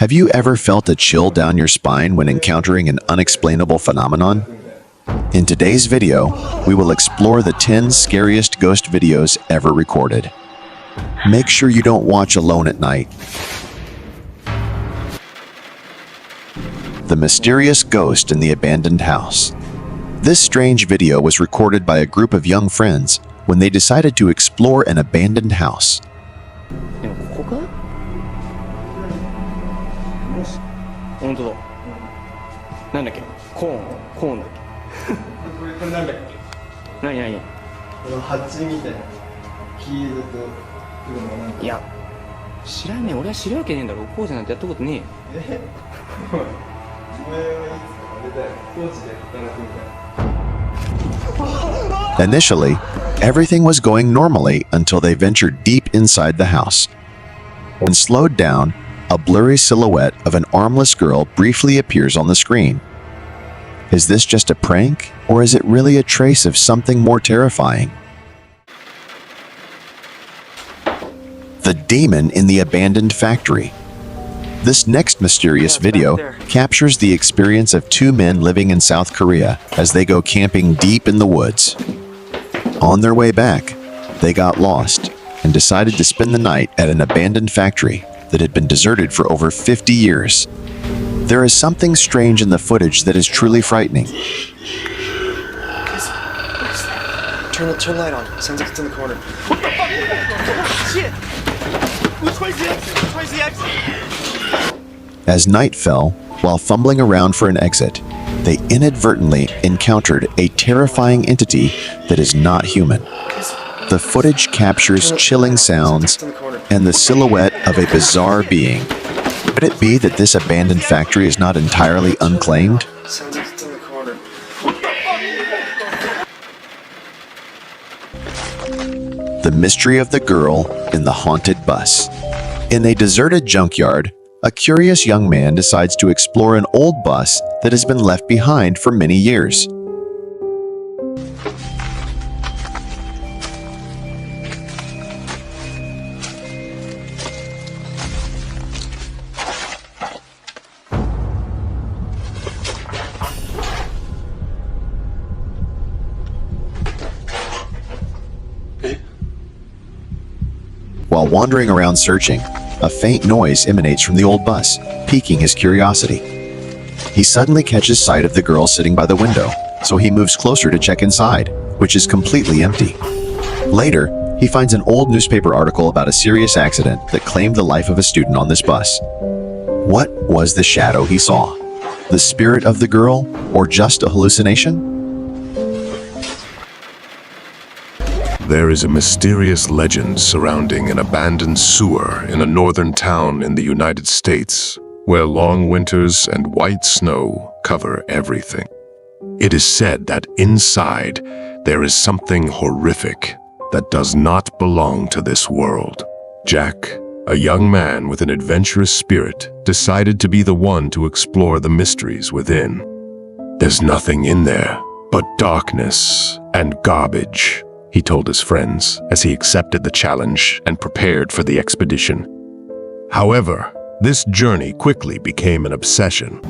Have you ever felt a chill down your spine when encountering an unexplainable phenomenon? In today's video, we will explore the 10 scariest ghost videos ever recorded. Make sure you don't watch alone at night. The mysterious ghost in the abandoned house. This strange video was recorded by a group of young friends when they decided to explore an abandoned house. 本当だ。なんだっけ？コーンだっけ？これなんだっけ？何？この蜂みたいな黄色と黒のなんか。いや、知らんねえ。俺は知るわけねえんだろ。工事なんてやったことねえよ。お前はいつかあれだよ。工事で働くんだよ。 Initially, everything was going normally until they ventured deep inside the house. When slowed down, a blurry silhouette of an armless girl briefly appears on the screen. Is this just a prank, or is it really a trace of something more terrifying? The demon in the abandoned factory. This next mysterious video captures the experience of two men living in South Korea as they go camping deep in the woods. On their way back, they got lost and decided to spend the night at an abandoned factory that had been deserted for over 50 years. There is something strange in the footage that is truly frightening. Turn the light on. Sounds like it's in the corner. What the fuck? Shit! Which way's the exit? Which way's the exit? As night fell, while fumbling around for an exit, they inadvertently encountered a terrifying entity that is not human. The footage captures chilling sounds and the silhouette of a bizarre being. Could it be that this abandoned factory is not entirely unclaimed? Sounds like it's in the corner. The mystery of the girl in the haunted bus. In a deserted junkyard, a curious young man decides to explore an old bus that has been left behind for many years. While wandering around searching, a faint noise emanates from the old bus, piquing his curiosity. He suddenly catches sight of the girl sitting by the window, so he moves closer to check inside, which is completely empty. Later, he finds an old newspaper article about a serious accident that claimed the life of a student on this bus. What was the shadow he saw? The spirit of the girl, or just a hallucination? There is a mysterious legend surrounding an abandoned sewer in a northern town in the United States, where long winters and white snow cover everything. It is said that inside there is something horrific that does not belong to this world. Jack, a young man with an adventurous spirit, decided to be the one to explore the mysteries within. There's nothing in there but darkness and garbage, he told his friends as he accepted the challenge and prepared for the expedition. However, this journey quickly became an obsession.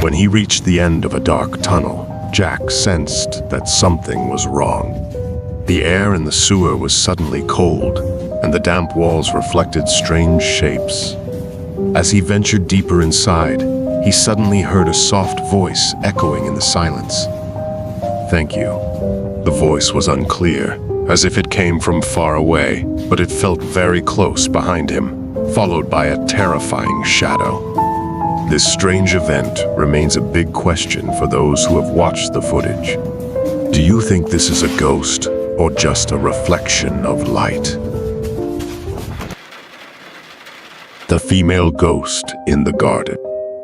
When he reached the end of a dark tunnel, Jack sensed that something was wrong. The air in the sewer was suddenly cold, and the damp walls reflected strange shapes. As he ventured deeper inside, he suddenly heard a soft voice echoing in the silence. "Thank you." The voice was unclear, as if it came from far away, but it felt very close behind him, followed by a terrifying shadow. This strange event remains a big question for those who have watched the footage. Do you think this is a ghost or just a reflection of light? The female ghost in the garden.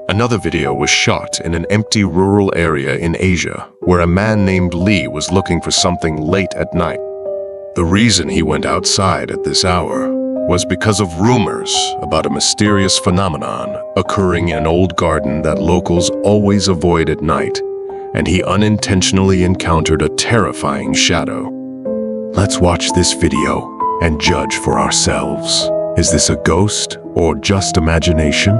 Another video was shot in an empty rural area in Asia, where a man named Lee was looking for something late at night. The reason he went outside at this hour was because of rumors about a mysterious phenomenon occurring in an old garden that locals always avoid at night, and he unintentionally encountered a terrifying shadow. Let's watch this video and judge for ourselves. Is this a ghost or just imagination?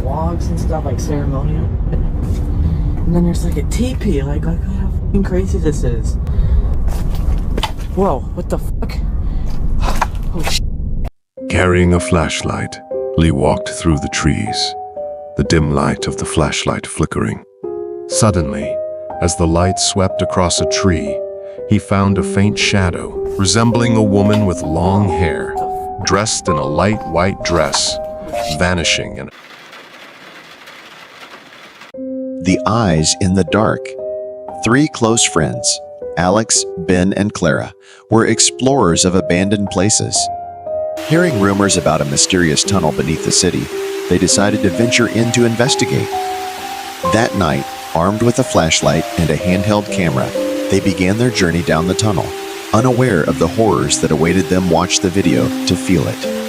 Logs and stuff, like ceremonial. And then there's like a teepee, like how fucking crazy this is. Whoa, what the fuck? Oh shit. Carrying a flashlight, Lee walked through the trees, the dim light of the flashlight flickering. Suddenly, as the light swept across a tree, he found a faint shadow resembling a woman with long hair, dressed in a light white dress, vanishing in The Eyes in the Dark. 3 close friends, Alex, Ben, and Clara, were explorers of abandoned places. Hearing rumors about a mysterious tunnel beneath the city, they decided to venture in to investigate. That night, armed with a flashlight and a handheld camera, they began their journey down the tunnel, unaware of the horrors that awaited them. Watch the video to feel it.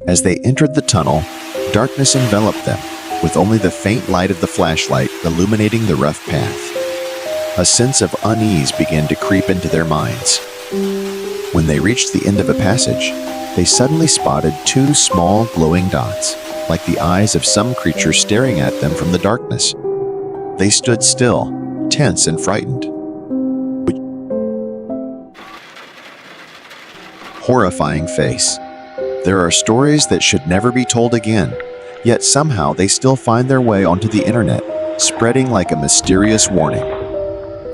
As they entered the tunnel, darkness enveloped them, with only the faint light of the flashlight illuminating the rough path. A sense of unease began to creep into their minds. When they reached the end of a passage, they suddenly spotted 2 small glowing dots, like the eyes of some creature staring at them from the darkness. They stood still, tense and frightened. Horrifying face. There are stories that should never be told again, yet somehow they still find their way onto the internet, spreading like a mysterious warning.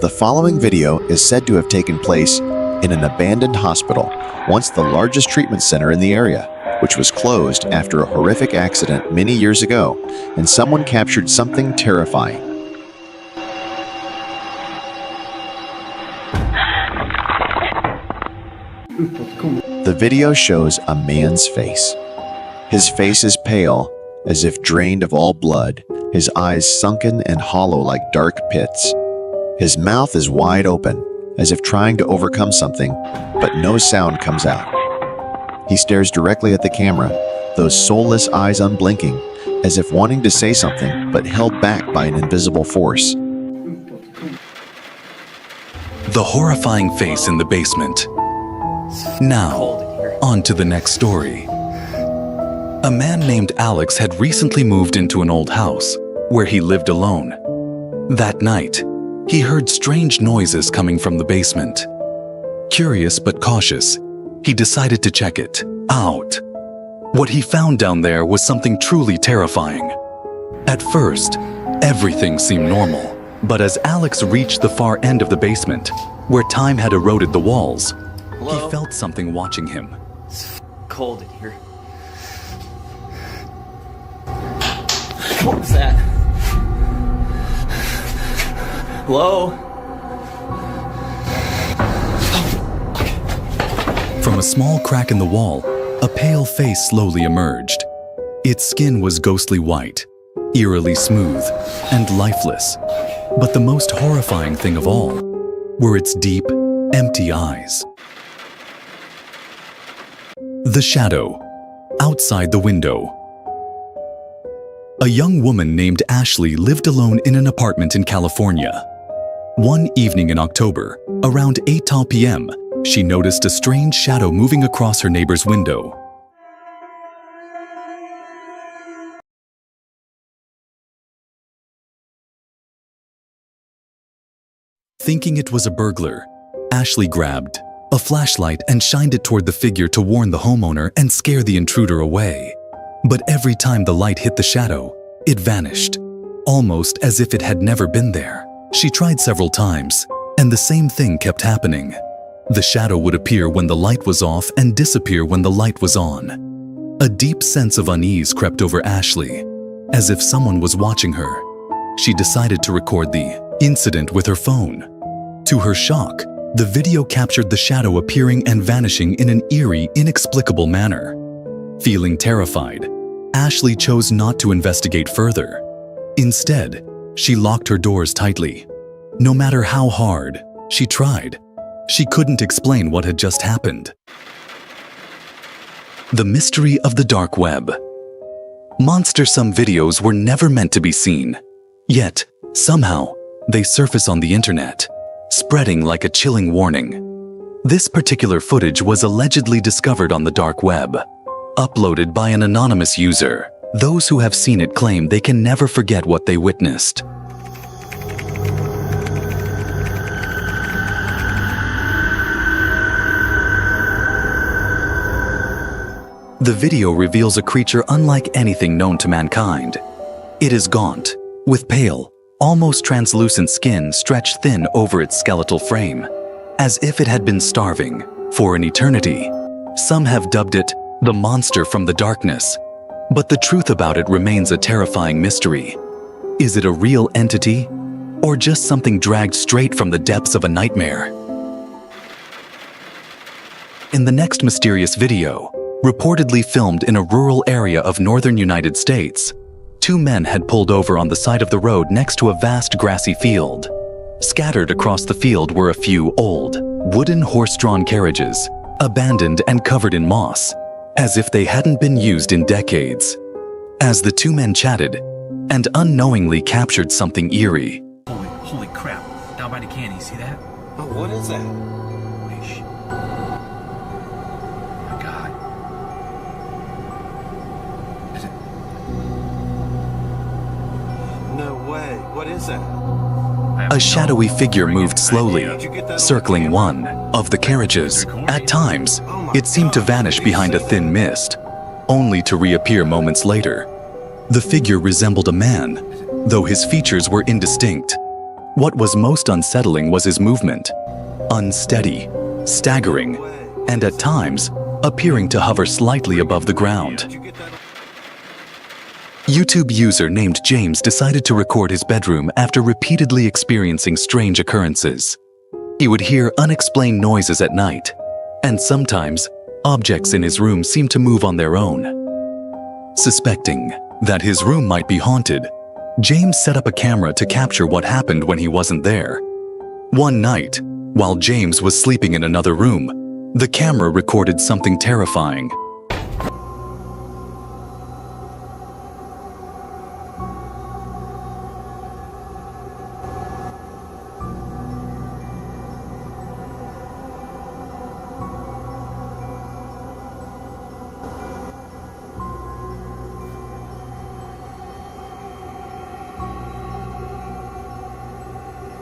The following video is said to have taken place in an abandoned hospital, once the largest treatment center in the area, which was closed after a horrific accident many years ago, and someone captured something terrifying. The video shows a man's face. His face is pale, as if drained of all blood, his eyes sunken and hollow like dark pits. His mouth is wide open, as if trying to overcome something, but no sound comes out. He stares directly at the camera, those soulless eyes unblinking, as if wanting to say something, but held back by an invisible force. The horrifying face in the basement. Now, on to the next story. A man named Alex had recently moved into an old house where he lived alone. That night, he heard strange noises coming from the basement. Curious but cautious, he decided to check it out. What he found down there was something truly terrifying. At first, everything seemed normal, but as Alex reached the far end of the basement, where time had eroded the walls, Hello? he felt something watching him. It's cold in here. What was that? Hello? From a small crack in the wall, a pale face slowly emerged. Its skin was ghostly white, eerily smooth, and lifeless. But the most horrifying thing of all were its deep, empty eyes. The shadow, outside the window. A young woman named Ashley lived alone in an apartment in California. One evening in October, around 8:00 p.m., she noticed a strange shadow moving across her neighbor's window. Thinking it was a burglar, Ashley grabbed a flashlight and shined it toward the figure to warn the homeowner and scare the intruder away. But every time the light hit the shadow, it vanished, almost as if it had never been there. She tried several times, and the same thing kept happening. The shadow would appear when the light was off and disappear when the light was on. A deep sense of unease crept over Ashley, as if someone was watching her. she decided to record the incident with her phone. To her shock, the video captured the shadow appearing and vanishing in an eerie, inexplicable manner. Feeling terrified, Ashley chose not to investigate further. Instead, she locked her doors tightly. No matter how hard she tried, she couldn't explain what had just happened. The mystery of the dark web. Monstersome videos were never meant to be seen. Yet, somehow, they surface on the internet, spreading like a chilling warning. This particular footage was allegedly discovered on the dark web, uploaded by an anonymous user. Those who have seen it claim they can never forget what they witnessed. The video reveals a creature unlike anything known to mankind. It is gaunt, with pale, almost translucent skin stretched thin over its skeletal frame, as if it had been starving for an eternity. Some have dubbed it the monster from the darkness, but the truth about it remains a terrifying mystery. Is it a real entity, or just something dragged straight from the depths of a nightmare? In the next mysterious video, reportedly filmed in a rural area of northern United States, two men had pulled over on the side of the road next to a vast grassy field. Scattered across the field were a few old, wooden horse-drawn carriages, abandoned and covered in moss, as if they hadn't been used in decades. As the two men chatted, and unknowingly captured something eerie. Holy crap. Down by the canyon, see that? Oh, what is that? Holy shit. Oh my god. Is it? No way. What is that? A shadowy figure moved slowly, circling one of the carriages. At times, it seemed to vanish behind a thin mist, only to reappear moments later. The figure resembled a man, though his features were indistinct. What was most unsettling was his movement, unsteady, staggering, and at times, appearing to hover slightly above the ground. YouTube user named James decided to record his bedroom after repeatedly experiencing strange occurrences. He would hear unexplained noises at night, and sometimes, objects in his room seemed to move on their own. Suspecting that his room might be haunted, James set up a camera to capture what happened when he wasn't there. One night, while James was sleeping in another room, the camera recorded something terrifying.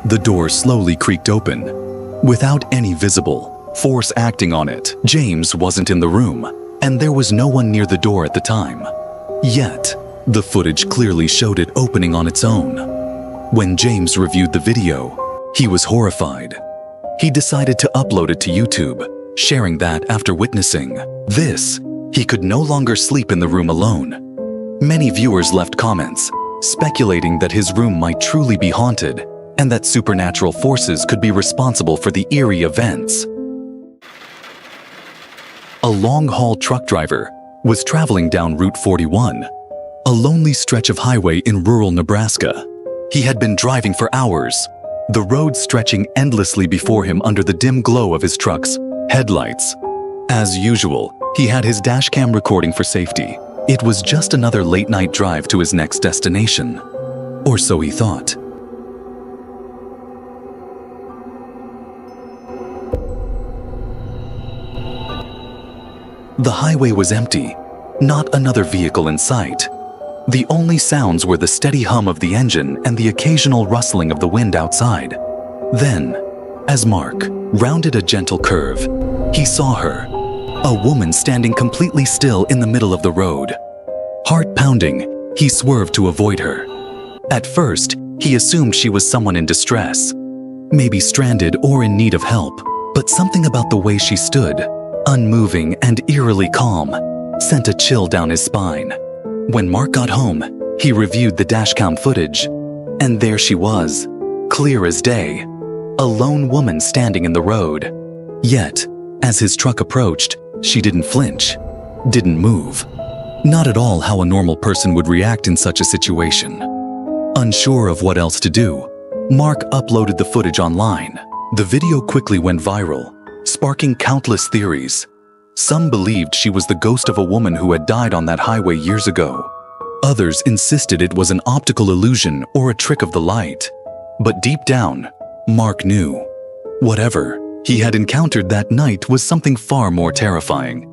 The door slowly creaked open, without any visible force acting on it. James wasn't in the room, and there was no one near the door at the time. Yet, the footage clearly showed it opening on its own. When James reviewed the video, he was horrified. He decided to upload it to YouTube, sharing that after witnessing this, he could no longer sleep in the room alone. Many viewers left comments, speculating that his room might truly be haunted, and that supernatural forces could be responsible for the eerie events. A long-haul truck driver was traveling down Route 41, a lonely stretch of highway in rural Nebraska. He had been driving for hours, the road stretching endlessly before him under the dim glow of his truck's headlights. As usual, he had his dashcam recording for safety. It was just another late-night drive to his next destination. Or so he thought. The highway was empty, not another vehicle in sight. The only sounds were the steady hum of the engine and the occasional rustling of the wind outside. Then, as Mark rounded a gentle curve, he saw her, a woman standing completely still in the middle of the road. Heart pounding, he swerved to avoid her. At first, he assumed she was someone in distress, maybe stranded or in need of help, but something about the way she stood, unmoving and eerily calm, sent a chill down his spine. When Mark got home, he reviewed the dashcam footage, And there she was, clear as day, a lone woman standing in the road. Yet, as his truck approached, she didn't flinch, didn't move. Not at all how a normal person would react in such a situation. Unsure of what else to do, Mark uploaded the footage online. The video quickly went viral, sparking countless theories. Some believed she was the ghost of a woman who had died on that highway years ago. Others insisted it was an optical illusion or a trick of the light. But deep down, Mark knew. Whatever he had encountered that night was something far more terrifying.